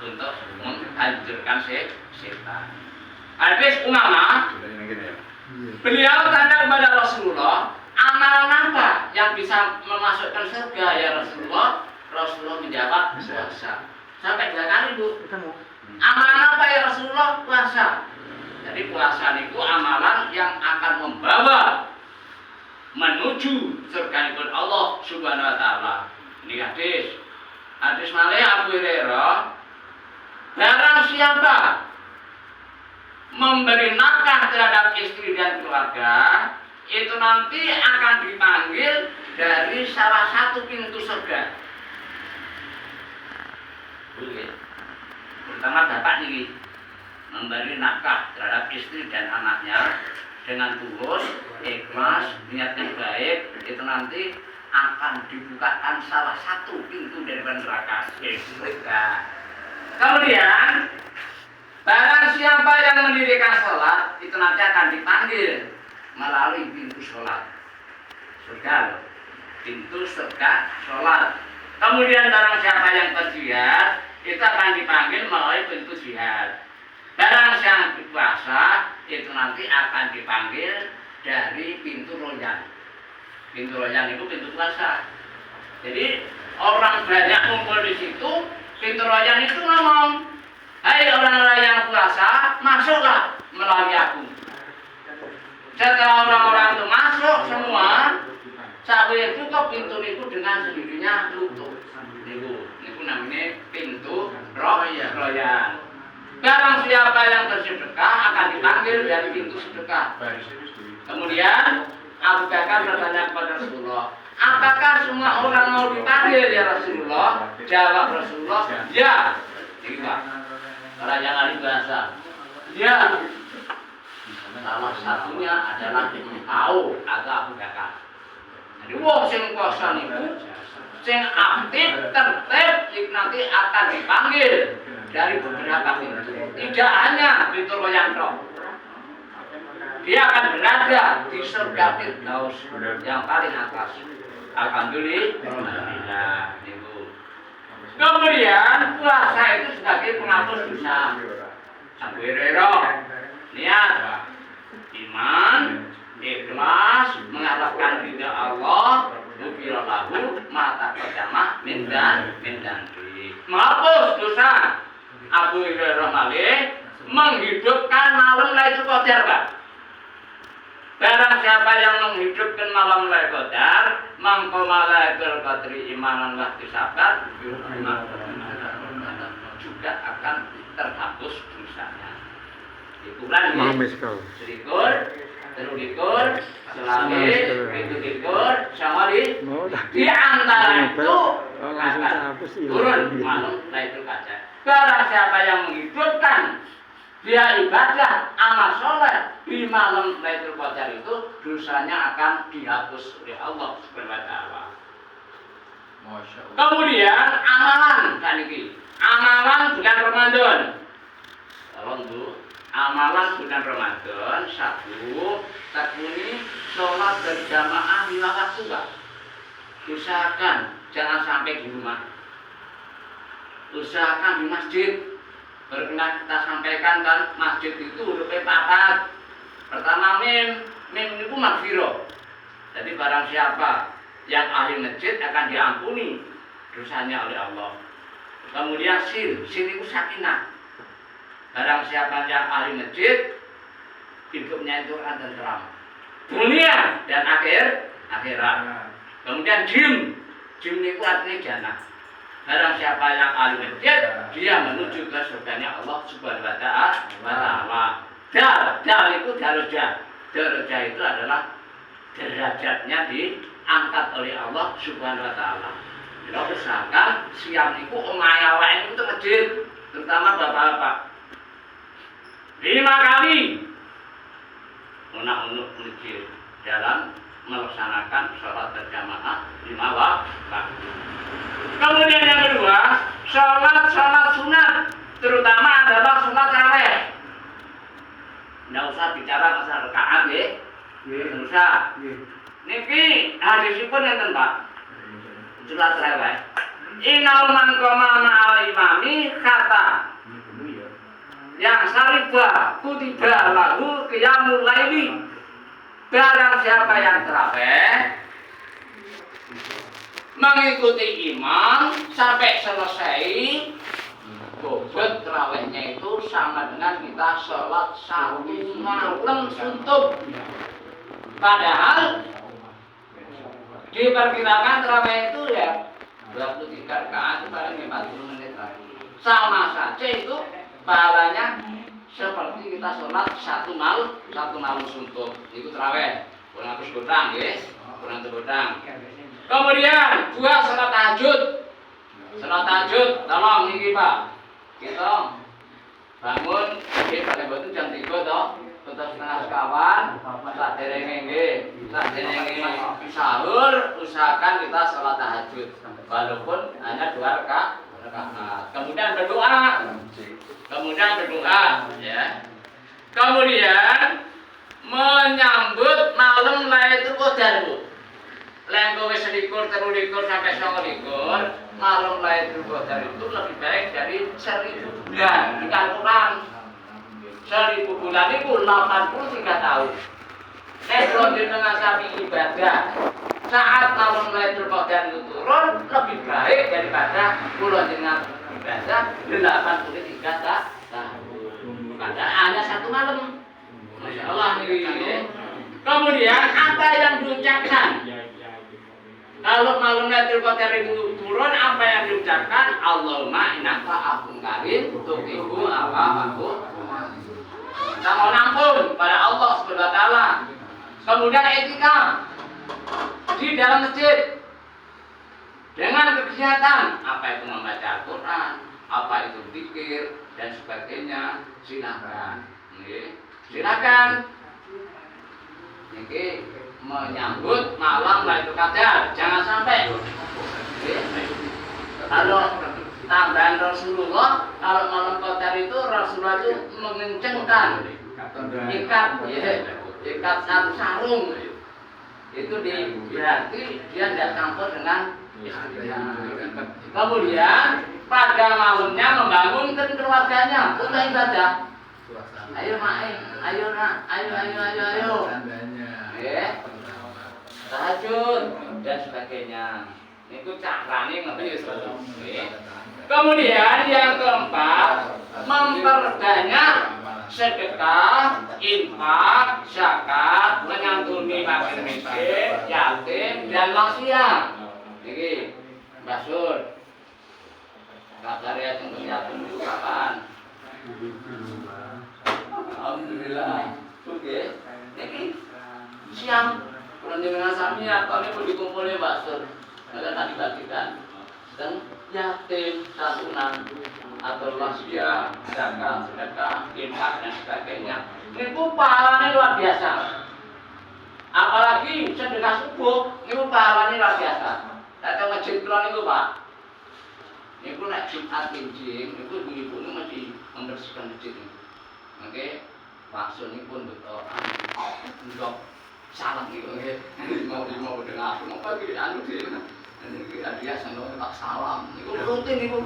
untuk menghancurkan setan. Hadis Umamah, beliau tanya kepada Rasulullah, amalan apa yang bisa memasukkan surga ya Rasulullah? Rasulullah menjawab, puasa. Sampai 2 kali Bu. Amalan apa ya Rasulullah? Puasa. Jadi puasa itu amalan yang akan membawa menuju surga Allah Subhanahu wa taala. Ini hadis. Hadis malih Abu Hurairah, barang siapa memberi nafkah terhadap istri dan keluarga, itu nanti akan dipanggil dari salah satu pintu surga. Pertama bapak ini memberi nafkah terhadap istri dan anaknya dengan tulus, ikhlas, niat yang baik, itu nanti akan dibukakan salah satu pintu dari neraka. Kemudian barang siapa yang mendirikan sholat, itu nanti akan dipanggil melalui pintu sholat surga, pintu surga sholat. Kemudian barang siapa yang berjihad, itu akan dipanggil melalui pintu jihad. Barang siapa puasa, itu nanti akan dipanggil dari pintu royan. Pintu royan itu pintu puasa. Jadi orang banyak kumpul di situ, pintu royan itu ngomong, hai orang-orang yang puasa, masuklah melalui aku. Setelah orang-orang itu masuk semua, saat itu kok pintu itu dengan sendirinya tutup. Itu namanya pintu royan. Barang siapa yang bersedekah akan dipanggil dari pintu sedekah. Kemudian Abu Bakar bertanya kepada Rasulullah, apakah semua orang mau dipanggil ya Rasulullah? Jawab Rasulullah, ya. Jadi Pak, orang yang ahli bahasa, ya. Salah satunya adalah tahu atau Abu Bakar. Jadi wong sing puasa niku sing aktif tertib nanti akan dipanggil dari beberapa pintu. Tidak hanya pintu royan tok. Dia akan berada di surga Firdaus yang paling atas. Alhamdulillah. Kemudian puasa itu sebagai penghapus dosa. Abu Hurairah niat iman, ikhlas, mengharapkan ridha Allah, ghufirallahu ma taqaddama min dzambi. Menghapus dosa. Abu Hurairah malih menghidupkan malam Lailatul Qadar, Pak. Barang siapa yang menghidupkan malam Lailatul Qadar, mangko Lailatul Qadri imanan wa ihtisaban, juga akan terhapus dosanya. Ikuran selikur, terulikur, selami, pitulikur, syawali. Di antara itu akan turun malam Lailatul Qadar. Barang siapa yang menghidupkan dia ibadah amal soleh di malam Lailatul Qadar itu, dosanya akan dihapus oleh Allah Subhanahu wa taala. Kemudian amalan kan iki. Amalan bulan Ramadan. Tolong Bu, amalan bulan Ramadan satu, takuni sholat berjamaah 5 waktu, Pak. Usahakan jangan sampai di rumah. Usahakan di masjid. Pernah kita sampaikan kan, masjid itu hurufnya 4. Pertama mim itu maghfirah. Jadi barang siapa yang ahli masjid akan diampuni dosanya oleh Allah. Kemudian sin itu sakinah. Barang siapa yang ahli masjid, hidupnya itu akan tenteram, dunia dan akhirat. Kemudian jim itu artinya jannah. Barang siapa yang ahli masjid, dia menuju ke surganya Allah Subhanahu wa taala. Dal itu darajat. Darajat itu adalah derajatnya diangkat oleh Allah Subhanahu wa taala. Kita usahakan siang itu omahe awake itu masjid, terutama bapak-bapak. 5 kali unak-unik masjid dalam melaksanakan sholat berjamaah 5 waktu. Kemudian yang kedua, sholat sunat, terutama adalah sholat tarawih. Tidak usah bicara masalah rakaat ya, tidak usah. Niki hadisipun ngeten Pak, sholat tarawih. Inal man qama ma'al imami kata yang syariba kutiba lahu qiyamul laili. Barang siapa yang terawih mengikuti imam sampai selesai, bobot terawihnya itu sama dengan kita sholat satu malam suntuk. Padahal diperkirakan terawih itu ya 23 rakaat paling 40 menit lagi. Sama saja itu pahalanya seperti kita sholat satu malam suntuk. Itu terawih. Kurang terus godang, guys. Kurang terus godang. Kemudian dua sholat tahajud. Sholat tahajud, tolong ini Pak. Kita bangun di pada waktu jam 3 toh. Terus setengah sekawan, saat derenge sahur, usahakan kita sholat tahajud. Walaupun hanya 2 rakaat. Kemudian berdoa. Ya. Kemudian menyambut malam Lailatul Qadar, Bu. Lengko wis 21, 23 sampai 29, malam Lailatul Qadar itu lebih baik dari 1000 bulan di Al-Qur'an. 1000 bulan itu 83 tahun. Kalau di tengah sapi ibadah saat malam Lailatul Qadar itu turun lebih baik daripada bulan dengan ibadah 83 tahun. Karena hanya 1 malam. Masya Allah nih. Kemudian apa yang diucapkan? Kalau malam Lailatul Qadar itu turun, apa yang diucapkan? Allahumma innaka afuwwun karim tuhibbu al-'afwa. Kita mau ampun pada Allah Subhanahu wa taala. Kemudian etika di dalam masjid dengan kegiatan apa itu membaca Al-Qur'an, apa itu zikir dan sebagainya, silakan. Silakan. Ini menyambut malam Lailatul Qadar, jangan sampai. Kalau tambahan Rasulullah, kalau malam Qadar itu Rasulullah itu mengencengkan ikat sarung. Itu berarti dia tidak campur dengan istrinya. Kemudian pada malamnya membangunkan keluarganya untuk ibadah. Ayo mak, ayo nak, ayo. Tahajud dan sebagainya. Itu caranya ngerti. Kemudian yang keempat, memperbanyak sedekah, infak, zakat, menyantuni fakir miskin, yatim dan lansia. Ini Mbak Sur. Kabar ya untuk yatim itu kapan? Alhamdulillah. Oke. Ini siang kurang dengan sami atau ini pergi kumpulnya Mbak Sur. Maka tadi bagikan. Dan yatim, santunan atau lansia, zakat, sedekah, infak dan sebagainya. Ini pahalanya luar biasa. Apalagi sedekah subuh, ini pahalanya luar biasa. Datang masjid kulon itu Pak. Ini pun nak Jumat Kinjing, itu ibu ini masih membersihkan masjid ini. Oke, maksud ini pun betul. Untuk salam gitu, oke. Mau dengan aku mau pergi anu sih. Ini dia sambil tak salam. Itu rutin itu.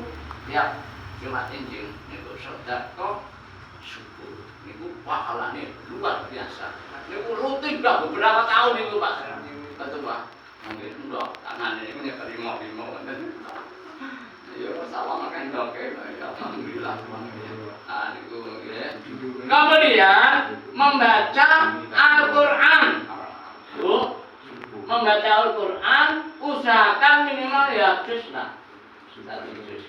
Tiap Jumat Kinjing itu sedekah subuh. Itu pahalanya luar biasa. Itu rutin dah beberapa tahun itu Pak. Betul Pak. Mungkin enggak tangan ini punya terima. Ya salam akan doke. Alhamdulillah. Nah, itu ya. Kemudian membaca Al-Qur'an. Membaca Al-Qur'an usahakan minimal ya juz lah. Satu juz.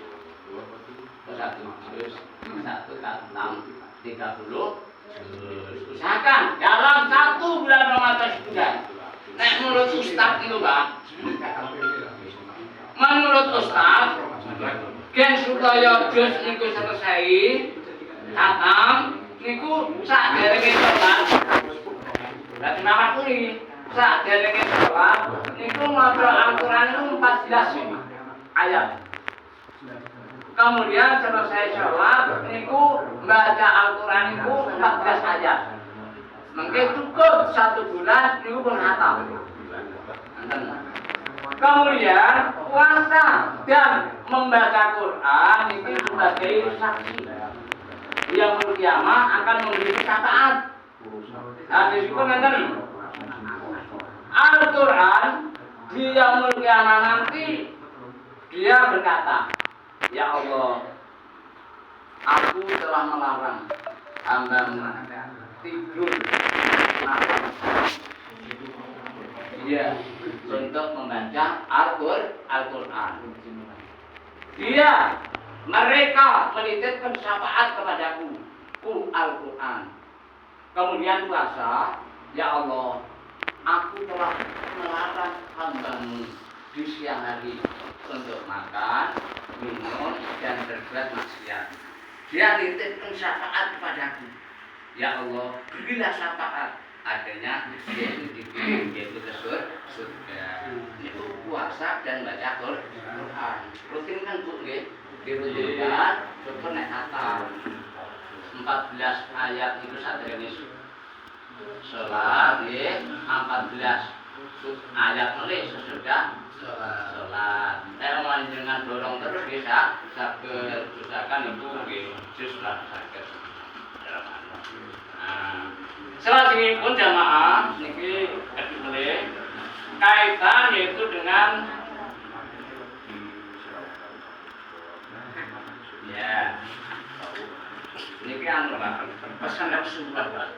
Satu khatam 30. Usahakan dalam 1 bulan Ramadan sebulan. Nek menurut Ustaz itu Pak. Menurut Ustaz, gen supaya juz niku selesai khatam niku sak derenge sholat. Berarti nama kuli sak derenge sholat niku maca Al-Qur'an itu 14 ayat. Kemudian selesai sholat niku baca Al-Qur'an niku 14 ayat. Mungkin cukup 1 bulan niku pun khatam. Kemudian puasa dan membaca Quran itu sebagai saksi. yaumul kiamah akan memberi syafaat. Hadis itu ngeten. Al-Quran di yaumul kiamah nanti dia berkata, ya Allah, aku telah melarang hamba-Mu tidur malam. Dia untuk membaca Al-Quran. Mereka menitipkan syafaat kepadaku, Al-Quran. Kemudian puasa, ya Allah, aku telah melarang hamba-Mu di siang hari untuk makan, minum, dan berbuat maksiat. Dia nitipkan syafaat kepadaku. Ya Allah, berilah syafaat. Akhirnya dia itu dikirim, yaitu ke surga. Itu puasa dan baca Quran. Rutin kan Bu, dirutinkan. Contoh nek Natal 14 ayat itu satrene sholat, 14 ayat nulis sesudah sholat. Saya mau dengan dorong terus bisa usahakan itu jus lah sakit. Selanjutnya jamaah niki kedua kaitan yaitu dengan ya niki anu Pak, pesan Rasulullah Pak.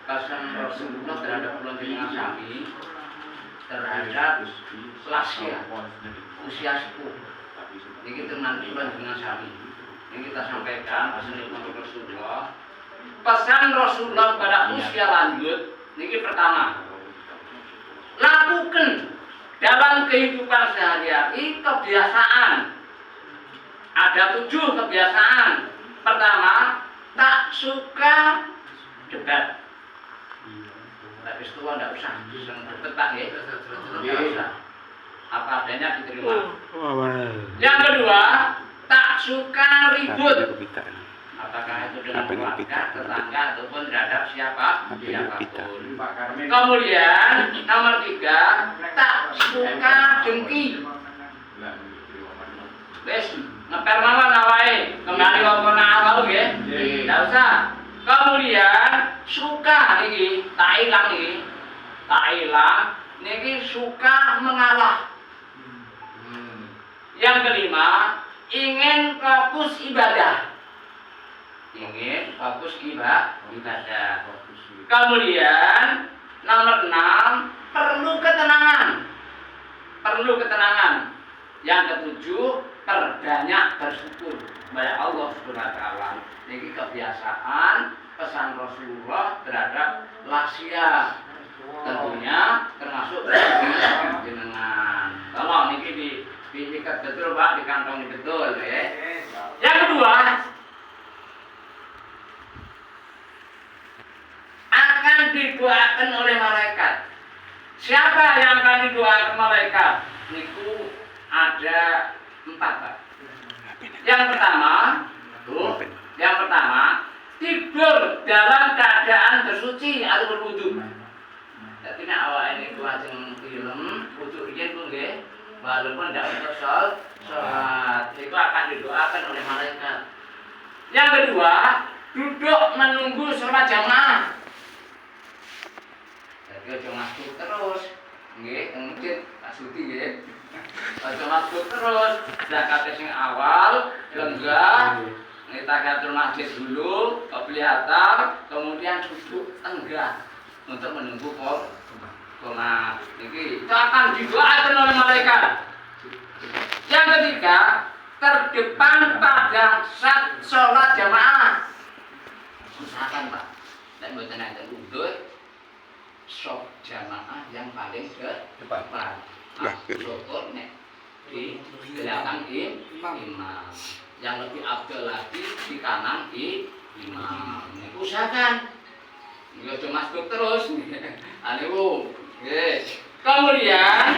Pesan Rasulullah terhadap bulan dengan sami terhadap lansia usia sepuh. Niki teman bulan dengan sami. Ini kita sampaikan pesan Rasulullah. Pesan Rasulullah pada usia lanjut, ini pertama, lakukan dalam kehidupan sehari-hari kebiasaan. Ada 7 kebiasaan. Pertama, tak suka debat. Tapi setua tidak usah, debat Pak ya. Tidak usah. Apa adanya diterima. Yang kedua, tak suka ribut. Apakah itu dengan keluarga, tetangga, ataupun terhadap siapapun. Kemudian nomor 3, tak suka dengki. Wes ngepel mawon awake, kembali wong awal nggih. Tidak usah. Kemudian suka niki, tak ilang niki suka mengalah. Yang kelima, ingin fokus ibadah. Kemudian nomor 6, perlu ketenangan. Yang ketujuh, perbanyak bersyukur kepada Allah Subhanahu wa taala. Ini kebiasaan pesan Rasulullah terhadap lansia. Tentunya termasuk jenengan. Kalau niki diikat betul Pak, dikantongi betul ya. Yang kedua, akan didoakan oleh malaikat. Siapa yang akan didoakan malaikat? Niku ada 4 Pak. Yang pertama, tidur dalam keadaan bersuci atau berwudu. Jadi nek awak ini lajeng film wudu riyen ku nggih, walaupun tidak untuk sholat, itu akan didoakan oleh malaikat. Yang kedua, duduk menunggu sholat jamaah. Jadi aja masuk terus, nggih, masjid Pak Sudi nggih. Aja masuk terus, zakat sing awal lenggah, tahiyatul masjid dulu, kelihatan, kemudian duduk enggak untuk menunggu sholat. Itu akan didoakan oleh malaikat. Yang ketiga, terdepan pada saat sholat jamaah. Usahakan Pak, dan buatan ada undur. Sholat jamaah yang paling depan. Syukur di belakang imam. Yang lebih afdal lagi di kanan imam. Usahakan. Enggak cuma masuk terus. Anu, kemudian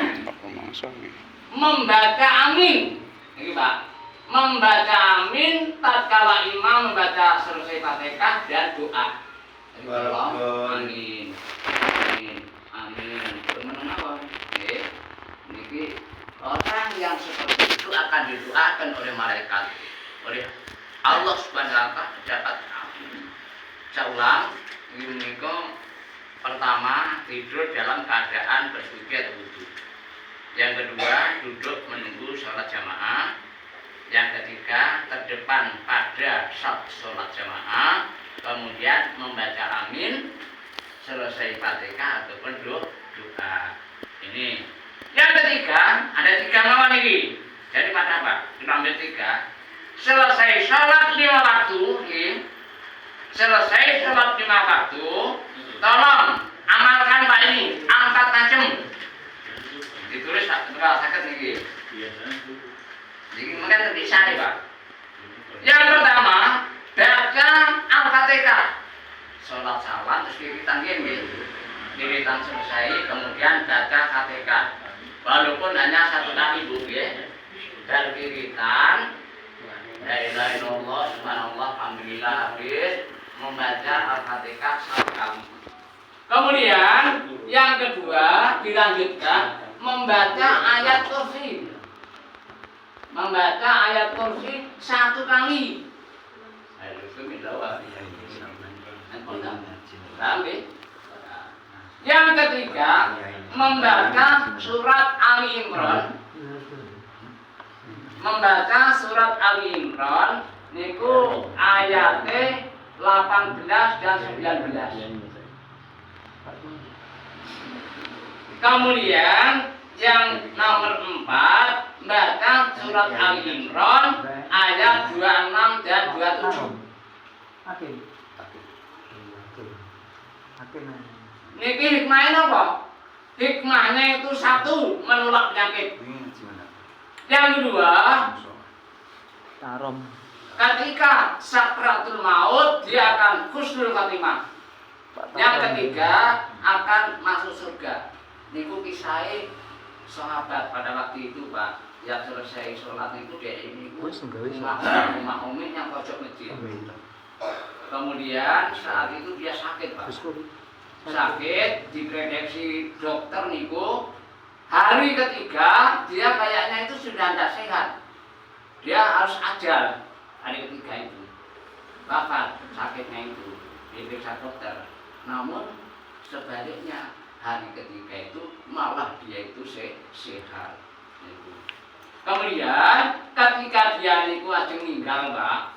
membaca amin. Ini Pak. Membaca amin tatkala imam membaca selesai Fatihah dan doa. Amin. Menapa? Niki orang yang seperti itu akan didoakan oleh malaikat, oleh Allah Subhanahu wa taala dapat saya ulang, menika pertama tidur dalam keadaan bersuci atau wudhu. Yang kedua duduk menunggu sholat jamaah. Yang ketiga terdepan pada saat sholat jamaah, kemudian membaca amin selesai Fatihah ataupun doa. Ini. Yang ketiga ada 3 mawon ini. Jadi pada apa? Kita ambil 3. Selesai sholat 5 waktu, ini. Selesai sholat 5 waktu, tolong amalkan Pak ini, angkat macam. Ditulis tak sakit nih. Jadi mungkin terpisah nih Pak. Yang pertama, baca Al-Fatihah. Sholat salam terus kiritan gini. Kiritan selesai, kemudian baca Fatihah. Walaupun hanya 1 kali Bu ya. Dan kiritan la ilaha illallah subhanallah alhamdulillah habis membaca Al-Fatihah 1 kali. Kemudian yang kedua dilanjutkan membaca ayat kursi. Membaca ayat kursi 1 kali. Yang ketiga membaca surat Ali Imran. Membaca surat Ali Imran niku ayatnya 18 dan 19. Kemudian yang nomor 4 baca surat Ali Imran ayat 26 dan 27. Niki hikmahnya apa? Hikmahnya itu 1 menolak penyakit. Yang kedua, ketika sakratul maut dia akan husnul khatimah. Yang ketiga akan masuk surga. Niku kisah sahabat pada waktu itu Pak, yang selesai sholat itu dia ini rumah umi yang pojok masjid. Kemudian saat itu dia sakit Pak. Sakit, diprediksi dokter niku hari ketiga dia kayaknya itu sudah tidak sehat. Dia harus ajal hari ketiga itu. Wafat sakitnya itu diperiksa dokter. Namun sebaliknya hari ketiga itu malah dia itu sehat. Kemudian ketika dia niku ajeng meninggal Pak,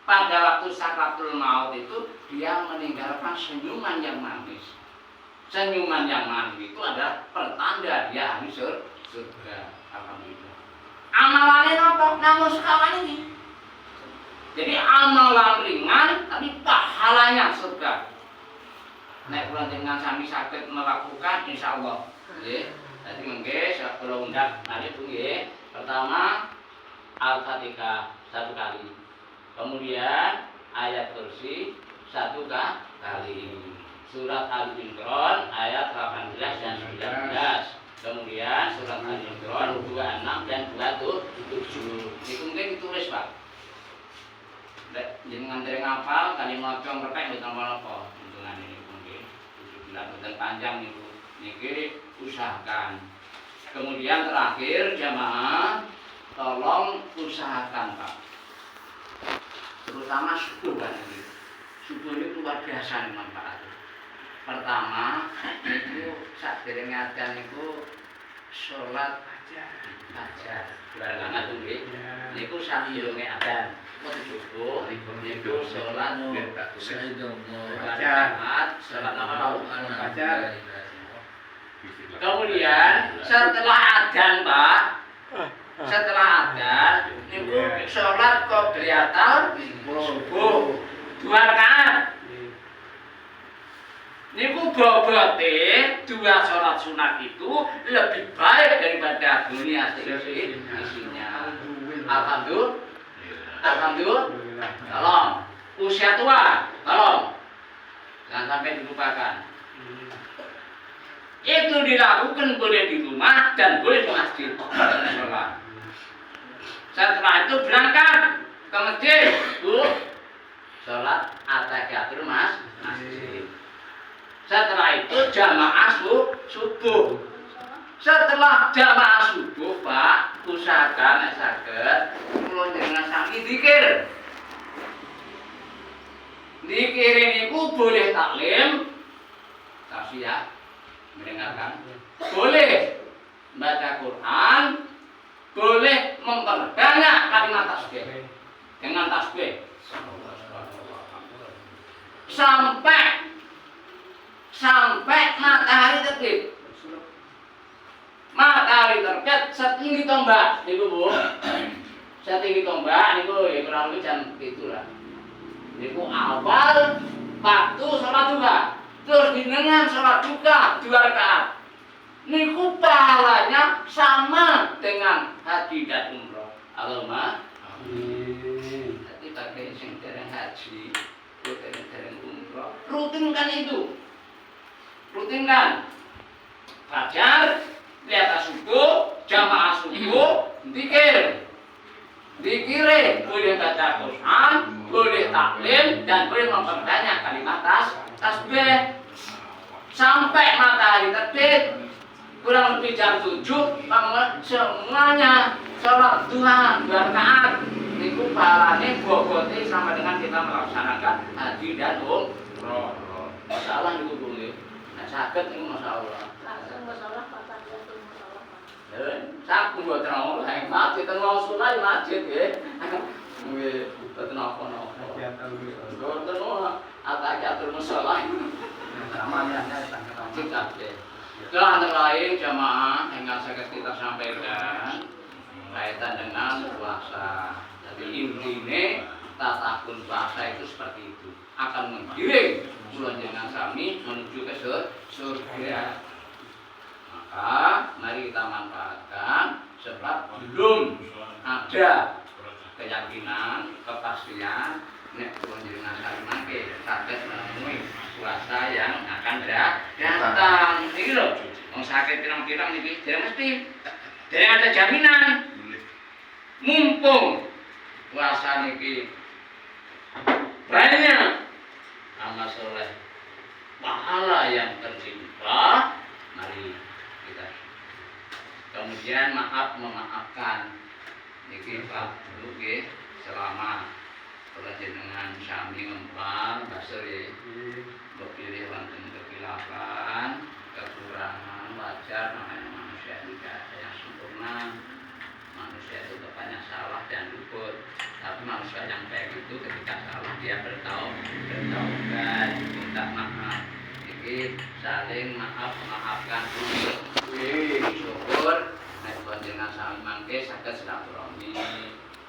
pada waktu sakratul maut itu dia meninggalkan senyuman yang manis. Senyuman yang manis itu adalah pertanda dia ahli surga. Alhamdulillah. Amalannya apa? Namun sekarang ini. Jadi amalan ringan tapi pahalanya surga. Nek kula dengan sami saged melakukan insyaallah. Nggih. Dadi mengke sak kula undang nalih nggih. Pertama Al-Fatihah 1 kali. Kemudian ayat kursi 1 kali. Surat Al-Imran ayat 18 dan 19. Kemudian surat Al-Imran 26 dan 27. Niku mungkin ditulis Pak. Jenengan dereng hafal kali maca mereka mboten napa. Hitungan ini mungkin 17 mboten panjang niku. Niki usahakan. Kemudian terakhir jamaah tolong usahakan Pak. Terutama subuh kan ini. Subuh ini luar biasa nih manfaatnya. Pertama, itu saat dereng adzan niku salat fajar. Barengan tuh nggih. Niku sak durunge adzan. Subuh niku salat fajar. Salat fajar. Kemudian setelah adzan Pak, setelah adzan niku salat qobliyatul subuh 2 rakaat. Niku bobote 2 sholat sunat itu lebih baik daripada dunia isinya. Alhamdulillah. Alhamdulillah. Tolong. Usia tua, tolong. Jangan sampai dilupakan. Itu dilakukan boleh di rumah dan boleh di masjid. Setelah itu berangkat ke masjid, Bu. Sholat at-tahiyatul masjid. Setelah itu jamaah subuh. Setelah jamaah subuh Pak, usahakan saged kula njenengan sami zikir. Dikirim niku boleh taklim, kasih ya, mendengarkan. Boleh baca Quran, boleh memperbanyak kalimat tasbih dengan tasbih sampai matahari terbit. Matahari terbit setinggi tombak, niku Bu. Setinggi tombak niku ya kurang lebih jam 7 lah. Niku awal waktu sholat duha. Terus dengan sholat duha 2 rakaat. Niku pahalanya sama dengan haji dan umroh. Allahumma amin. Jadi bagi sing dereng haji, dereng umroh, rutinkan itu. Rutinkan. Fajar, lihat subuh, jamaah subuh, zikir. Dikire boleh baca Quran, boleh taklim, dan boleh memperbanyak kalimat tasbih sampai matahari terbit. Kurang lebih jam 7, semuanya sholat duha 2 rakaat. Niku pahalane bobote sama dengan kita melaksanakan haji dan umroh. Masalah niku boleh. Nah, saged niku masalah. Masalah fatahiyatul masalah. Saku mboten ana ing masjid ten wong sunah masjid nggih. Nggih, mboten apa-apa. Mboten ana atahiyatul masalah. Namanya kabeh. Nah, antara lain jamaah yang saged kita sampaikan kaitan dengan puasa. Jadi intinya tatakun puasa itu seperti itu akan menggiring kula jenengan sami menuju ke surga. Maka mari kita manfaatkan sebab belum ada keyakinan, kepastian nek kula jenengan sami mangke saged menemui puasa yang akan datang. Iki lho, wong sakit pirang-pirang niki dereng mesti dereng ada jaminan. Mumpung puasa niki banyak amal soleh, pahala yang tertimpa, mari kita. Kemudian memaafkan niki Pak dulu nggih selama kula jenengan sami ngempal basri kepilih wonten kekhilafan, kekurangan wajar, namanya manusia tidak ada yang sempurna. Manusia itu banyak salah dan luput. Tapi manusia yang baik itu ketika salah dia bertaubat, minta maaf. Jadi saling maafkan dulu. Syukur. Nek panjenengan sami mangke saged silaturahmi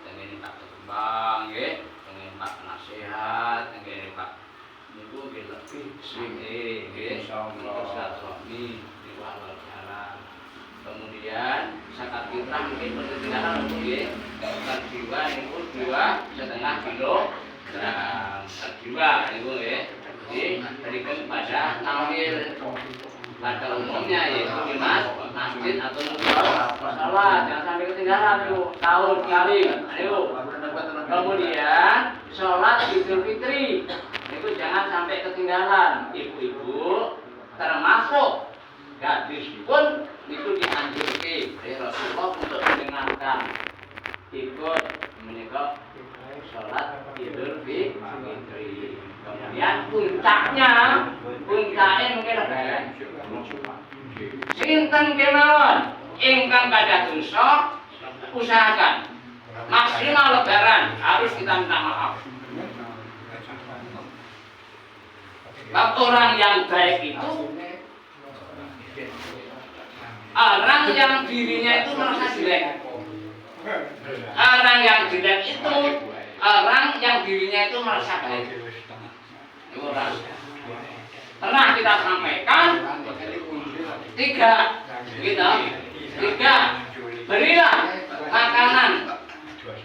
dengan Pak Kembang nggih, dengan Pak Penasihat, dengan Pak niku nggih lebih sini nggih silaturahmi di awal jalan. Kemudian zakat fitrah mungkin berketinggalan nggih. Zakat jiwa niku 2,5 kilogram. Zakat jiwa niku nggih. Jadi berikan pada tamil pada umumnya yaitu di masjid atau musola. Jangan sampai ketinggalan tuh tahun kali. Ayo. Kemudian sholat Idul Fitri. Itu jangan sampai ketinggalan. Ibu-ibu termasuk gadis pun itu dianjurkan oleh Rasulullah untuk mendengarkan ikut menikah sholat Idul Fitri. Kemudian puncaknya mungkin apa? Sinten kemawon ingkang kadah dosa usahakan maksimal lebaran harus kita minta maaf. Bab orang yang baik itu orang yang dirinya itu merasa jelek. Orang yang jelek itu orang yang dirinya itu merasa baik. Itu orang. Pernah kita sampaikan 3 gitu. 3 berilah makanan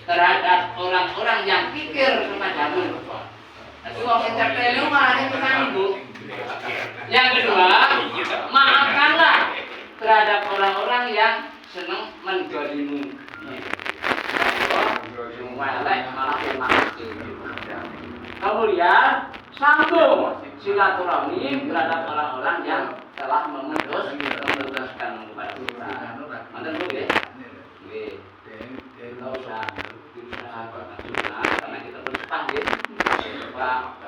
terhadap orang-orang yang pikir kepadamu. Tapi orang yang terpilih malah itu kan ibu. Yang kedua, maafkanlah terhadap orang-orang yang senang mendolimu. Semua elek malah maafkan. Kemudian sambung silaturahmi terhadap orang-orang yang telah memutuskan kepada kita. Mantan dulu ya. Nggih. Enggak usah karena kita bersepakat. Pak.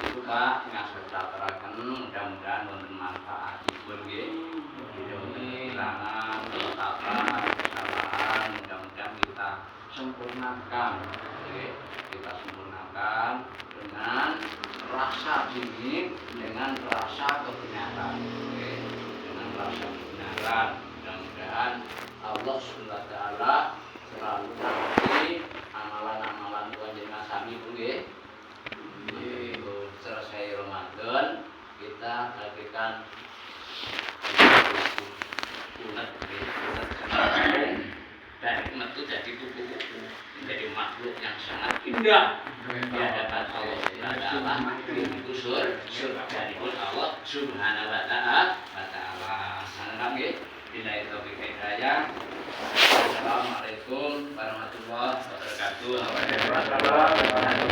Itu Pak ngasih catarakan mudah-mudahan wonten manfaatipun nggih. Kehilangan, keletakan, kesalahan mudah-mudahan kita sempurnakan, nggih. Kita sempurnakan dengan rasa dingin, dengan rasa kebenaran, nggih. Dengan rasa kebenaran. Mudah-mudahan Allah Subhanahu wa taala selalu nanti amalan-amalan panjenengan sami nggih. Selesai Ramadan kita lakukan ulat dan hikmat itu jadi kupu-kupu, menjadi makhluk yang sangat indah di hadapan Allah Subhanahu wa taala. Itu surga Allah Subhanahu wa taala. Nggih, billahi taufiq hidayah. Assalamualaikum warahmatullahi wabarakatuh.